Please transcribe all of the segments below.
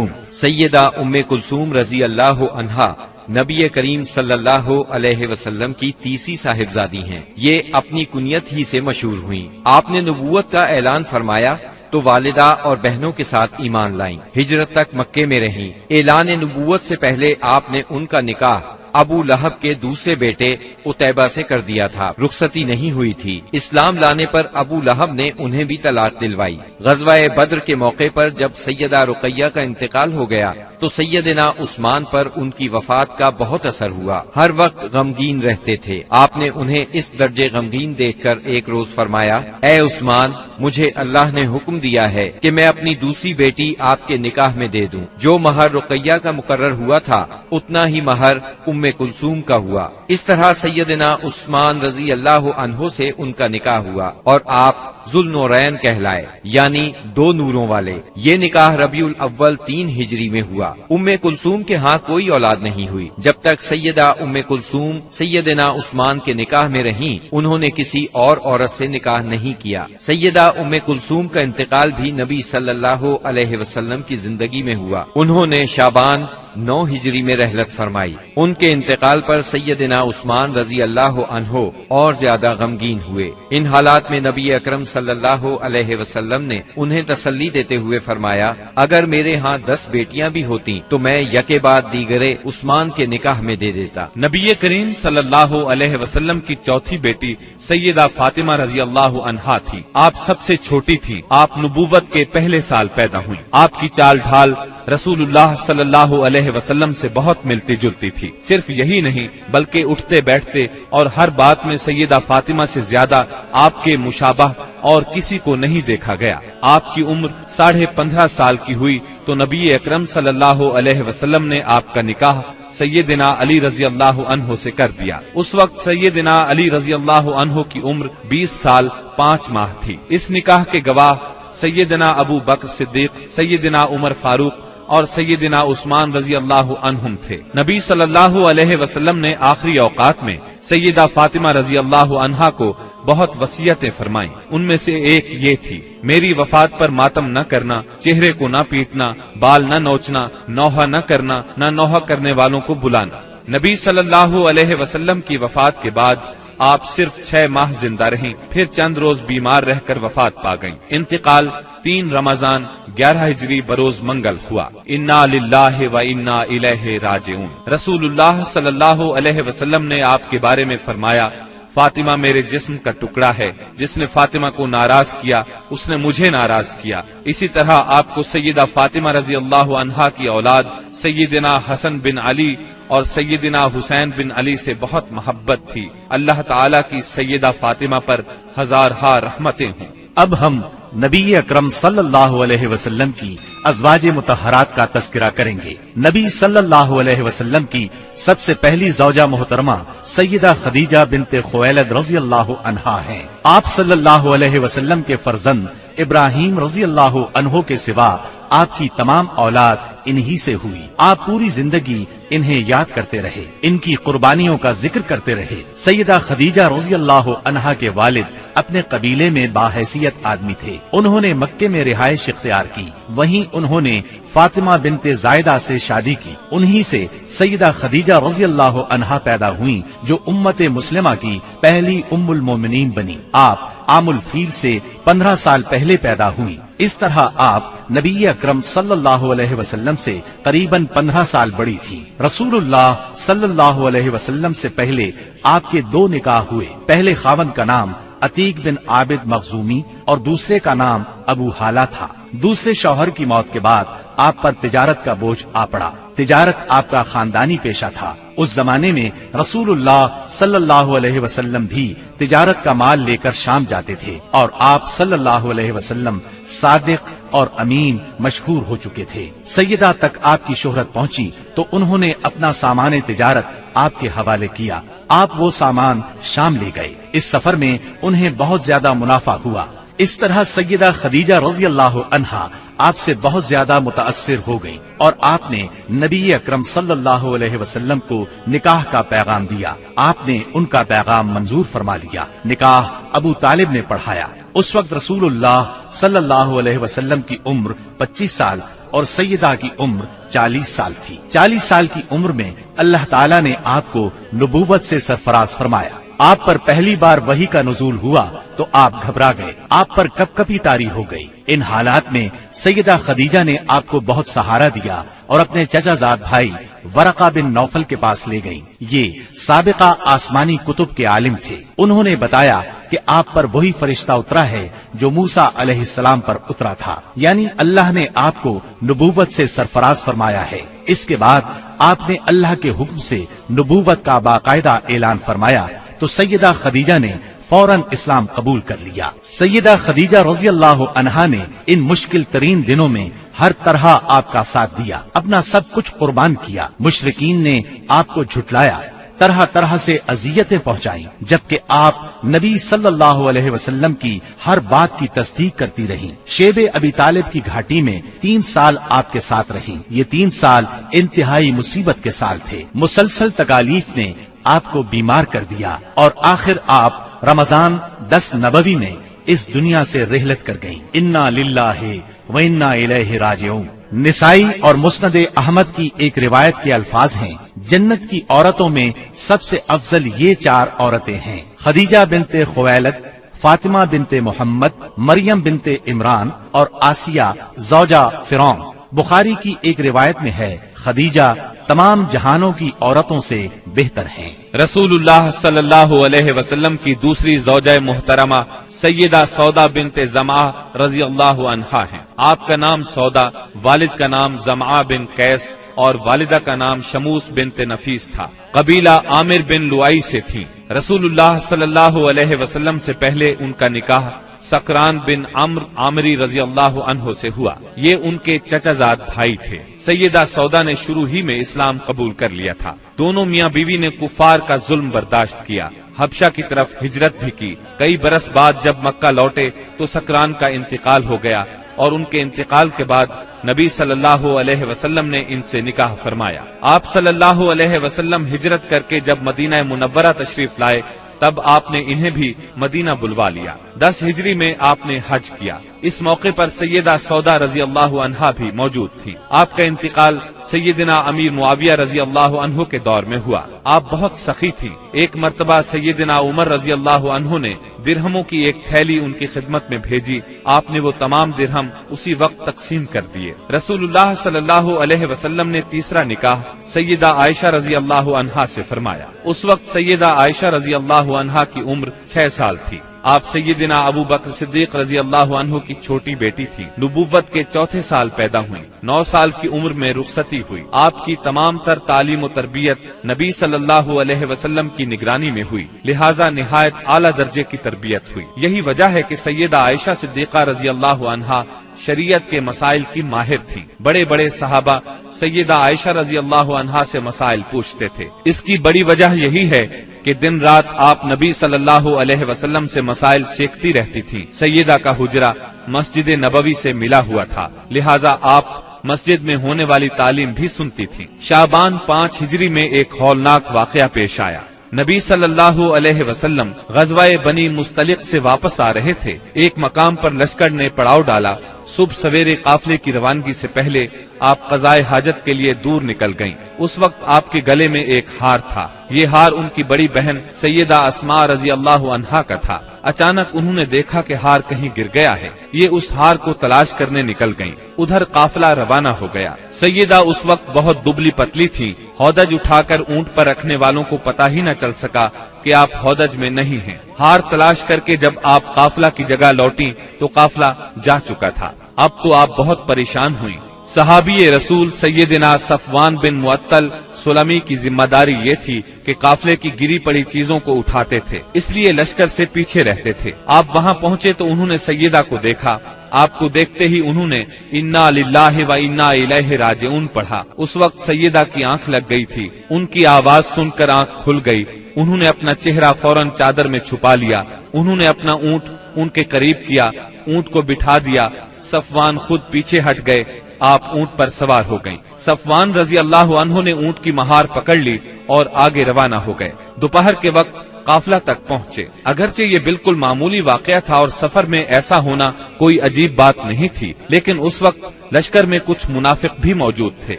مرحوم سیدہ ام کلثوم رضی اللہ عنہا نبی کریم صلی اللہ علیہ وسلم کی تیسری صاحبزادی ہیں۔ یہ اپنی کنیت ہی سے مشہور ہوئیں۔ آپ نے نبوت کا اعلان فرمایا تو والدہ اور بہنوں کے ساتھ ایمان لائیں، ہجرت تک مکے میں رہیں۔ اعلان نبوت سے پہلے آپ نے ان کا نکاح ابو لہب کے دوسرے بیٹے عتیبہ سے کر دیا تھا، رخصتی نہیں ہوئی تھی۔ اسلام لانے پر ابو لہب نے انہیں بھی طلاق دلوائی۔ غزوہ بدر کے موقع پر جب سیدہ رقیہ کا انتقال ہو گیا تو سیدنا عثمان پر ان کی وفات کا بہت اثر ہوا، ہر وقت غمگین رہتے تھے۔ آپ نے انہیں اس درجے غمگین دیکھ کر ایک روز فرمایا، اے عثمان، مجھے اللہ نے حکم دیا ہے کہ میں اپنی دوسری بیٹی آپ کے نکاح میں دے دوں۔ جو مہر رقیہ کا مقرر ہوا تھا اتنا ہی مہر ام کلثوم کا ہوا۔ اس طرح سیدنا عثمان رضی اللہ عنہ سے ان کا نکاح ہوا اور آپ ذوالنورین کہلائے، یعنی دو نوروں والے۔ یہ نکاح ربیع الاول 3 ہجری میں ہوا۔ ام کلثوم کے ہاں کوئی اولاد نہیں ہوئی۔ جب تک سیدہ ام کلثوم سیدنا عثمان کے نکاح میں رہیں انہوں نے کسی اور عورت سے نکاح نہیں کیا۔ سیدہ ام کلثوم کا انتقال بھی نبی صلی اللہ علیہ وسلم کی زندگی میں ہوا۔ انہوں نے شعبان 9 ہجری میں رحلت فرمائی۔ ان کے انتقال پر سیدنا عثمان رضی اللہ عنہ اور زیادہ غمگین ہوئے۔ ان حالات میں نبی اکرم صلی اللہ علیہ وسلم نے انہیں تسلی دیتے ہوئے فرمایا، اگر میرے ہاں 10 بیٹیاں بھی ہوتی تو میں یکے بعد دیگرے عثمان کے نکاح میں دے دیتا۔ نبی کریم صلی اللہ علیہ وسلم کی چوتھی بیٹی سیدہ فاطمہ رضی اللہ عنہا تھی۔ آپ سب سے چھوٹی تھی۔ آپ نبوت کے پہلے سال پیدا ہوئی۔ آپ کی چال ڈھال رسول اللہ صلی اللہ علیہ وسلم سے بہت ملتی جلتی تھی۔ صرف یہی نہیں بلکہ اٹھتے بیٹھتے اور ہر بات میں سیدہ فاطمہ سے زیادہ آپ کے مشابہ اور کسی کو نہیں دیکھا گیا۔ آپ کی عمر 15.5 سال کی ہوئی تو نبی اکرم صلی اللہ علیہ وسلم نے آپ کا نکاح سیدنا علی رضی اللہ عنہ سے کر دیا۔ اس وقت سیدنا علی رضی اللہ عنہ کی عمر 20 سال 5 ماہ تھی۔ اس نکاح کے گواہ سیدنا ابو بکر صدیق، سیدنا عمر فاروق اور سیدنا عثمان رضی اللہ عنہم تھے۔ نبی صلی اللہ علیہ وسلم نے آخری اوقات میں سیدہ فاطمہ رضی اللہ عنہا کو بہت وصیتیں فرمائیں۔ ان میں سے ایک یہ تھی، میری وفات پر ماتم نہ کرنا، چہرے کو نہ پیٹنا، بال نہ نوچنا، نوحہ نہ کرنا، نہ نوحہ کرنے والوں کو بلانا۔ نبی صلی اللہ علیہ وسلم کی وفات کے بعد آپ صرف 6 ماہ زندہ رہیں، پھر چند روز بیمار رہ کر وفات پا گئیں۔ انتقال 3 رمضان 11 ہجری بروز منگل ہوا۔ انا للہ و انا الیہ راجعون۔ رسول اللہ صلی اللہ علیہ وسلم نے آپ کے بارے میں فرمایا، فاطمہ میرے جسم کا ٹکڑا ہے، جس نے فاطمہ کو ناراض کیا اس نے مجھے ناراض کیا۔ اسی طرح آپ کو سیدہ فاطمہ رضی اللہ عنہا کی اولاد سیدنا حسن بن علی اور سیدنا حسین بن علی سے بہت محبت تھی۔ اللہ تعالیٰ کی سیدہ فاطمہ پر ہزارہا رحمتیں ہوں۔ اب ہم نبی اکرم صلی اللہ علیہ وسلم کی ازواج مطہرات کا تذکرہ کریں گے۔ نبی صلی اللہ علیہ وسلم کی سب سے پہلی زوجہ محترمہ سیدہ خدیجہ بنت خویلد رضی اللہ عنہا ہیں۔ آپ صلی اللہ علیہ وسلم کے فرزند ابراہیم رضی اللہ عنہ کے سوا آپ کی تمام اولاد انہی سے ہوئی۔ آپ پوری زندگی انہیں یاد کرتے رہے، ان کی قربانیوں کا ذکر کرتے رہے۔ سیدہ خدیجہ رضی اللہ عنہا کے والد اپنے قبیلے میں باحیثیت آدمی تھے۔ انہوں نے مکے میں رہائش اختیار کی، وہیں انہوں نے فاطمہ بنت زائدہ سے شادی کی۔ انہی سے سیدہ خدیجہ رضی اللہ عنہا پیدا ہوئیں جو امت مسلمہ کی پہلی ام المومنین بنی۔ آپ عام الفیل سے 15 سال پہلے پیدا ہوئیں۔ اس طرح آپ نبی اکرم صلی اللہ علیہ وسلم سے قریباً 15 سال بڑی تھی۔ رسول اللہ صلی اللہ علیہ وسلم سے پہلے آپ کے 2 نکاح ہوئے۔ پہلے خاوند کا نام عتیق بن عابد مخزومی اور دوسرے کا نام ابو حالہ تھا۔ دوسرے شوہر کی موت کے بعد آپ پر تجارت کا بوجھ آ پڑا۔ تجارت آپ کا خاندانی پیشہ تھا۔ اس زمانے میں رسول اللہ صلی اللہ علیہ وسلم بھی تجارت کا مال لے کر شام جاتے تھے اور آپ صلی اللہ علیہ وسلم صادق اور امین مشہور ہو چکے تھے۔ سیدہ تک آپ کی شہرت پہنچی تو انہوں نے اپنا سامان تجارت آپ کے حوالے کیا۔ آپ وہ سامان شام لے گئے۔ اس سفر میں انہیں بہت زیادہ منافع ہوا۔ اس طرح سیدہ خدیجہ رضی اللہ عنہا آپ سے بہت زیادہ متاثر ہو گئی اور آپ نے نبی اکرم صلی اللہ علیہ وسلم کو نکاح کا پیغام دیا۔ آپ نے ان کا پیغام منظور فرما لیا۔ نکاح ابو طالب نے پڑھایا۔ اس وقت رسول اللہ صلی اللہ علیہ وسلم کی عمر 25 سال اور سیدہ کی عمر 40 سال تھی۔ 40 سال کی عمر میں اللہ تعالیٰ نے آپ کو نبوت سے سرفراز فرمایا۔ آپ پر پہلی بار وحی کا نزول ہوا تو آپ گھبرا گئے، آپ پر کپ کپی طاری ہو گئی۔ ان حالات میں سیدہ خدیجہ نے آپ کو بہت سہارا دیا اور اپنے چچا زاد بھائی ورقہ بن نوفل کے پاس لے گئیں۔ یہ سابقہ آسمانی کتب کے عالم تھے۔ انہوں نے بتایا کہ آپ پر وہی فرشتہ اترا ہے جو موسیٰ علیہ السلام پر اترا تھا، یعنی اللہ نے آپ کو نبوت سے سرفراز فرمایا ہے۔ اس کے بعد آپ نے اللہ کے حکم سے نبوت کا باقاعدہ اعلان فرمایا تو سیدہ خدیجہ نے فوراً اسلام قبول کر لیا۔ سیدہ خدیجہ رضی اللہ عنہا نے ان مشکل ترین دنوں میں ہر طرح آپ کا ساتھ دیا، اپنا سب کچھ قربان کیا۔ مشرکین نے آپ کو جھٹلایا، طرح طرح سے اذیتیں پہنچائیں، جبکہ آپ نبی صلی اللہ علیہ وسلم کی ہر بات کی تصدیق کرتی رہیں۔ شیب ابی طالب کی گھاٹی میں 3 سال آپ کے ساتھ رہیں۔ یہ 3 سال انتہائی مصیبت کے سال تھے۔ مسلسل تکالیف نے آپ کو بیمار کر دیا اور آخر آپ رمضان 10 نبوی میں اس دنیا سے رحلت کر گئیں۔ انا للہ و انا الیہ راجعون۔ نسائی اور مسند احمد کی ایک روایت کے الفاظ ہیں، جنت کی عورتوں میں سب سے افضل یہ 4 عورتیں ہیں: خدیجہ بنت خویلد، فاطمہ بنت محمد، مریم بنت عمران اور آسیہ زوجہ فرعون۔ بخاری کی ایک روایت میں ہے، خدیجہ تمام جہانوں کی عورتوں سے بہتر ہیں۔ رسول اللہ صلی اللہ علیہ وسلم کی دوسری زوجہ محترمہ سیدہ سودا بنت زمعہ رضی اللہ عنہا ہیں۔ آپ کا نام سودا، والد کا نام زمعہ بن قیس اور والدہ کا نام شموس بنت نفیس تھا۔ قبیلہ عامر بن لوائی سے تھی۔ رسول اللہ صلی اللہ علیہ وسلم سے پہلے ان کا نکاح سکران بن عمرو عامری رضی اللہ عنہ سے ہوا۔ یہ ان کے چچا زاد بھائی تھے۔ سیدہ سودا نے شروع ہی میں اسلام قبول کر لیا تھا۔ دونوں میاں بیوی نے کفار کا ظلم برداشت کیا، حبشہ کی طرف ہجرت بھی کی۔ کئی برس بعد جب مکہ لوٹے تو سکران کا انتقال ہو گیا اور ان کے انتقال کے بعد نبی صلی اللہ علیہ وسلم نے ان سے نکاح فرمایا۔ آپ صلی اللہ علیہ وسلم ہجرت کر کے جب مدینہ منورہ تشریف لائے تب آپ نے انہیں بھی مدینہ بلوا لیا۔ 10 ہجری میں آپ نے حج کیا۔ اس موقع پر سیدہ سودا رضی اللہ عنہا بھی موجود تھی۔ آپ کا انتقال سیدنا امیر معاویہ رضی اللہ عنہ کے دور میں ہوا۔ آپ بہت سخی تھی۔ ایک مرتبہ سیدنا عمر رضی اللہ عنہ نے درہموں کی ایک تھیلی ان کی خدمت میں بھیجی۔ آپ نے وہ تمام درہم اسی وقت تقسیم کر دیے۔ رسول اللہ صلی اللہ علیہ وسلم نے تیسرا نکاح سیدہ عائشہ رضی اللہ عنہا سے فرمایا۔ اس وقت سیدہ عائشہ رضی اللہ عنہا کی عمر 6 سال تھی۔ آپ سیدنا ابو بکر صدیق رضی اللہ عنہ کی چھوٹی بیٹی تھی۔ نبوت کے 4تھے سال پیدا ہوئی۔ 9 سال کی عمر میں رخصتی ہوئی۔ آپ کی تمام تر تعلیم و تربیت نبی صلی اللہ علیہ وسلم کی نگرانی میں ہوئی، لہٰذا نہایت اعلیٰ درجے کی تربیت ہوئی۔ یہی وجہ ہے کہ سیدہ عائشہ صدیقہ رضی اللہ عنہا شریعت کے مسائل کی ماہر تھیں۔ بڑے بڑے صحابہ سیدہ عائشہ رضی اللہ عنہا سے مسائل پوچھتے تھے۔ اس کی بڑی وجہ یہی ہے کہ دن رات آپ نبی صلی اللہ علیہ وسلم سے مسائل سیکھتی رہتی تھی۔ سیدہ کا حجرہ مسجد نبوی سے ملا ہوا تھا، لہٰذا آپ مسجد میں ہونے والی تعلیم بھی سنتی تھی۔ شعبان 5 ہجری میں ایک ہولناک واقعہ پیش آیا۔ نبی صلی اللہ علیہ وسلم غزوہ بنی مستلق سے واپس آ رہے تھے۔ ایک مقام پر لشکر نے پڑاؤ ڈالا۔ صبح سویرے قافلے کی روانگی سے پہلے آپ قضائے حاجت کے لیے دور نکل گئیں۔ اس وقت آپ کے گلے میں ایک ہار تھا۔ یہ ہار ان کی بڑی بہن سیدہ اسماء رضی اللہ عنہا کا تھا۔ اچانک انہوں نے دیکھا کہ ہار کہیں گر گیا ہے۔ یہ اس ہار کو تلاش کرنے نکل گئیں۔ ادھر قافلہ روانہ ہو گیا۔ سیدہ اس وقت بہت دبلی پتلی تھی۔ ہودج اٹھا کر اونٹ پر رکھنے والوں کو پتہ ہی نہ چل سکا کہ آپ ہودج میں نہیں ہیں۔ ہار تلاش کر کے جب آپ قافلہ کی جگہ لوٹی تو قافلہ جا چکا تھا۔ اب تو آپ بہت پریشان ہوئی۔ صحابی رسول سیدنا صفوان بن معطل سلمی کی ذمہ داری یہ تھی کہ قافلے کی گری پڑی چیزوں کو اٹھاتے تھے، اس لیے لشکر سے پیچھے رہتے تھے۔ آپ وہاں پہنچے تو انہوں نے سیدہ کو دیکھا۔ آپ کو دیکھتے ہی انہوں نے انا للہ و انا الیہ راجعون پڑھا۔ اس وقت سیدہ کی آنکھ لگ گئی تھی۔ ان کی آواز سن کر آنکھ کھل گئی۔ انہوں نے اپنا چہرہ فوراً چادر میں چھپا لیا۔ انہوں نے اپنا اونٹ ان کے قریب کیا، اونٹ کو بٹھا دیا۔ صفوان خود پیچھے ہٹ گئے۔ آپ اونٹ پر سوار ہو گئیں۔ صفوان رضی اللہ عنہ نے اونٹ کی مہار پکڑ لی اور آگے روانہ ہو گئے۔ دوپہر کے وقت قافلہ تک پہنچے۔ اگرچہ یہ بالکل معمولی واقعہ تھا اور سفر میں ایسا ہونا کوئی عجیب بات نہیں تھی، لیکن اس وقت لشکر میں کچھ منافق بھی موجود تھے۔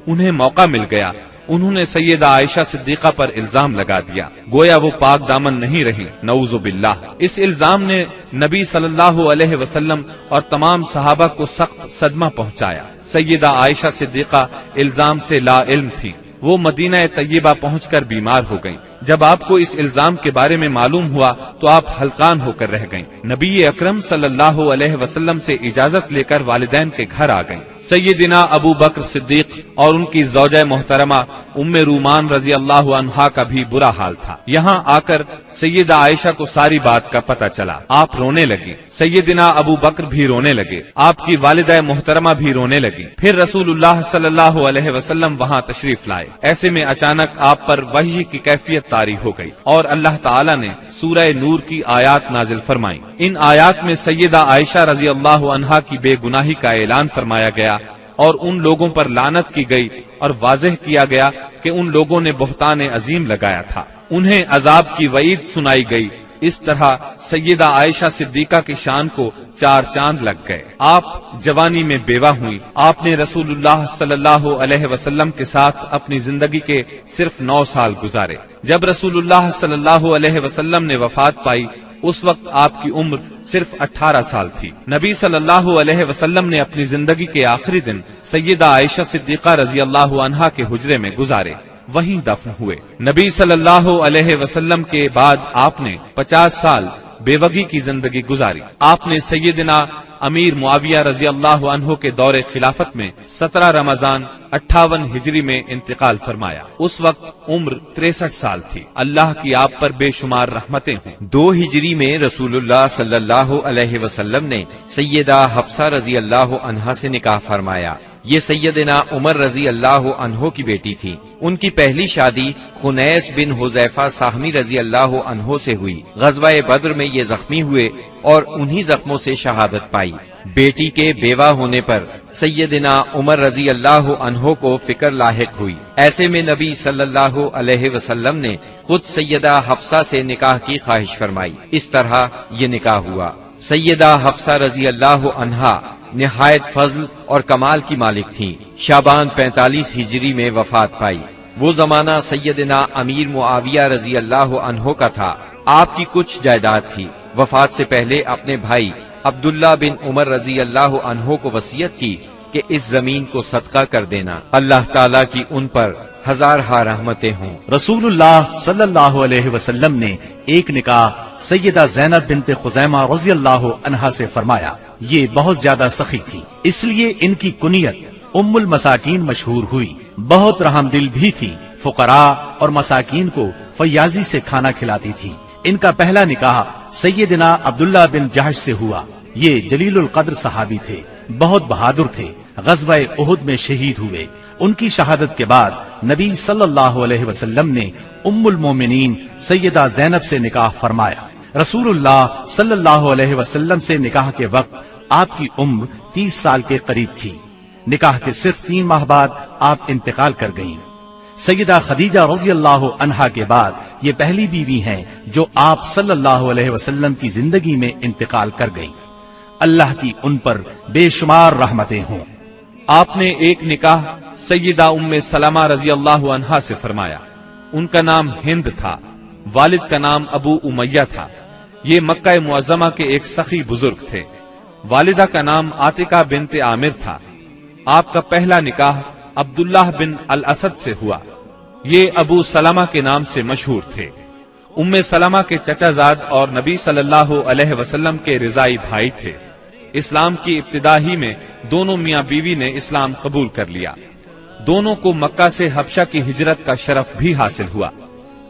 انہیں موقع مل گیا، انہوں نے سیدہ عائشہ صدیقہ پر الزام لگا دیا، گویا وہ پاک دامن نہیں رہی، نعوذ باللہ۔ اس الزام نے نبی صلی اللہ علیہ وسلم اور تمام صحابہ کو سخت صدمہ پہنچایا۔ سیدہ عائشہ صدیقہ الزام سے لا علم تھی، وہ مدینہ طیبہ پہنچ کر بیمار ہو گئیں۔ جب آپ کو اس الزام کے بارے میں معلوم ہوا تو آپ ہلکان ہو کر رہ گئیں۔ نبی اکرم صلی اللہ علیہ وسلم سے اجازت لے کر والدین کے گھر آ گئیں۔ سیدنا ابو بکر صدیق اور ان کی زوجہ محترمہ ام رومان رضی اللہ عنہا کا بھی برا حال تھا۔ یہاں آ کر سیدہ عائشہ کو ساری بات کا پتہ چلا، آپ رونے لگی۔ سیدنا ابو بکر بھی رونے لگے، آپ کی والدہ محترمہ بھی رونے لگی۔ پھر رسول اللہ صلی اللہ علیہ وسلم وہاں تشریف لائے۔ ایسے میں اچانک آپ پر وحی کی کیفیت طاری ہو گئی اور اللہ تعالی نے سورہ نور کی آیات نازل فرمائیں۔ ان آیات میں سیدہ عائشہ رضی اللہ عنہا کی بے گناہی کا اعلان فرمایا گیا اور ان لوگوں پر لعنت کی گئی اور واضح کیا گیا کہ ان لوگوں نے بہتان عظیم لگایا تھا۔ انہیں عذاب کی وعید سنائی گئی۔ اس طرح سیدہ عائشہ صدیقہ کی شان کو چار چاند لگ گئے۔ آپ جوانی میں بیوہ ہوئی۔ آپ نے رسول اللہ صلی اللہ علیہ وسلم کے ساتھ اپنی زندگی کے صرف 9 سال گزارے۔ جب رسول اللہ صلی اللہ علیہ وسلم نے وفات پائی اس وقت آپ کی عمر صرف 18 سال تھی۔ نبی صلی اللہ علیہ وسلم نے اپنی زندگی کے آخری دن سیدہ عائشہ صدیقہ رضی اللہ عنہا کے حجرے میں گزارے، وہیں دفن ہوئے۔ نبی صلی اللہ علیہ وسلم کے بعد آپ نے 50 سال بیوگی کی زندگی گزاری۔ آپ نے سیدنا امیر معاویہ رضی اللہ عنہ کے دور خلافت میں 17 رمضان 58 ہجری میں انتقال فرمایا۔ اس وقت عمر 63 سال تھی۔ اللہ کی آپ پر بے شمار رحمتیں ہوں۔ 2 ہجری میں رسول اللہ صلی اللہ علیہ وسلم نے سیدہ حفصہ رضی اللہ عنہا سے نکاح فرمایا۔ یہ سیدنا عمر رضی اللہ عنہ کی بیٹی تھی۔ ان کی پہلی شادی خنیس بن حذیفہ ساہمی رضی اللہ عنہ سے ہوئی۔ غزوہ بدر میں یہ زخمی ہوئے اور انہی زخموں سے شہادت پائی۔ بیٹی کے بیوہ ہونے پر سیدنا عمر رضی اللہ عنہ کو فکر لاحق ہوئی۔ ایسے میں نبی صلی اللہ علیہ وسلم نے خود سیدہ حفصہ سے نکاح کی خواہش فرمائی۔ اس طرح یہ نکاح ہوا۔ سیدہ حفصہ رضی اللہ عنہا نہایت فضل اور کمال کی مالک تھیں۔ شعبان 45 ہجری میں وفات پائی۔ وہ زمانہ سیدنا امیر معاویہ رضی اللہ عنہ کا تھا۔ آپ کی کچھ جائیداد تھی۔ وفات سے پہلے اپنے بھائی عبداللہ بن عمر رضی اللہ عنہ کو وصیت کی کہ اس زمین کو صدقہ کر دینا۔ اللہ تعالیٰ کی ان پر ہزارہا رحمتیں ہوں۔ رسول اللہ صلی اللہ علیہ وسلم نے ایک نکاح سیدہ زینب بنت خزیمہ رضی اللہ عنہا سے فرمایا۔ یہ بہت زیادہ سخی تھی، اس لیے ان کی کنیت ام المساکین مشہور ہوئی۔ بہت رحم دل بھی تھی، فقراء اور مساکین کو فیاضی سے کھانا کھلاتی تھی۔ ان کا پہلا نکاح سیدنا عبداللہ بن جہش سے ہوا۔ یہ جلیل القدر صحابی تھے، بہت بہادر تھے، غزوہ احد میں شہید ہوئے۔ ان کی شہادت کے بعد نبی صلی اللہ علیہ وسلم نے ام المومنین سیدہ زینب سے نکاح فرمایا۔ رسول اللہ صلی اللہ علیہ وسلم سے نکاح کے وقت آپ کی عمر 30 سال کے قریب تھی۔ نکاح کے صرف 3 ماہ بعد آپ انتقال کر گئیں۔ سیدہ خدیجہ رضی اللہ عنہا کے بعد یہ پہلی بیوی ہیں جو آپ صلی اللہ علیہ وسلم کی زندگی میں انتقال کر گئیں۔ اللہ کی ان پر بے شمار رحمتیں ہوں۔ آپ نے ایک نکاح سیدہ ام سلمہ رضی اللہ عنہا سے فرمایا۔ ان کا نام ہند تھا، والد کا نام ابو امیہ تھا۔ یہ مکہ معظمہ کے ایک سخی بزرگ تھے۔ والدہ کا نام عاتقہ بنت عامر تھا۔ آپ کا پہلا نکاح عبداللہ بن الاسد سے ہوا۔ یہ ابو سلمہ کے نام سے مشہور تھے۔ ام سلمہ کے چچا زاد اور نبی صلی اللہ علیہ وسلم کے رضائی بھائی تھے۔ اسلام کی ابتدا ہی میں دونوں میاں بیوی نے اسلام قبول کر لیا۔ دونوں کو مکہ سے حبشہ کی ہجرت کا شرف بھی حاصل ہوا۔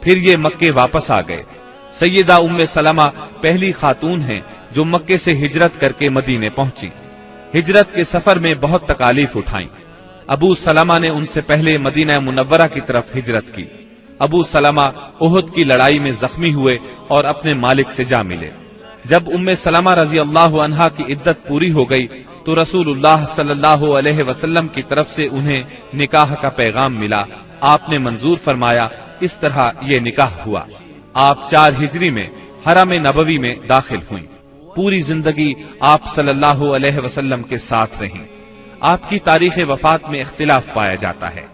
پھر یہ مکے واپس آ گئے۔ سیدہ ام سلمہ پہلی خاتون ہیں جو مکے سے ہجرت کر کے مدینے پہنچی۔ ہجرت کے سفر میں بہت تکالیف اٹھائیں۔ ابو سلمہ نے ان سے پہلے مدینہ منورہ کی طرف ہجرت کی۔ ابو سلمہ احد کی لڑائی میں زخمی ہوئے اور اپنے مالک سے جا ملے۔ جب ام سلمہ رضی اللہ عنہا کی عدت پوری ہو گئی تو رسول اللہ صلی اللہ علیہ وسلم کی طرف سے انہیں نکاح کا پیغام ملا۔ آپ نے منظور فرمایا، اس طرح یہ نکاح ہوا۔ آپ 4 ہجری میں حرم نبوی میں داخل ہوئیں۔ پوری زندگی آپ صلی اللہ علیہ وسلم کے ساتھ رہیں۔ آپ کی تاریخ وفات میں اختلاف پایا جاتا ہے۔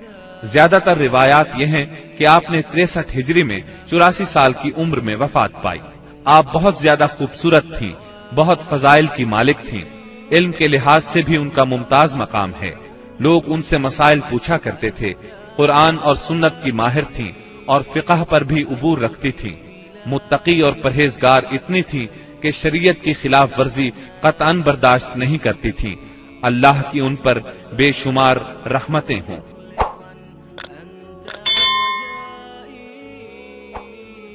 زیادہ تر روایات یہ ہیں کہ آپ نے 63 ہجری میں 84 سال کی عمر میں وفات پائی۔ آپ بہت زیادہ خوبصورت تھیں، بہت فضائل کی مالک تھیں، علم کے لحاظ سے بھی ان کا ممتاز مقام ہے۔ لوگ ان سے مسائل پوچھا کرتے تھے، قرآن اور سنت کی ماہر تھیں اور فقہ پر بھی عبور رکھتی تھیں۔ متقی اور پرہیزگار اتنی تھی کہ شریعت کی خلاف ورزی قطعاً برداشت نہیں کرتی تھی۔ اللہ کی ان پر بے شمار رحمتیں ہوں۔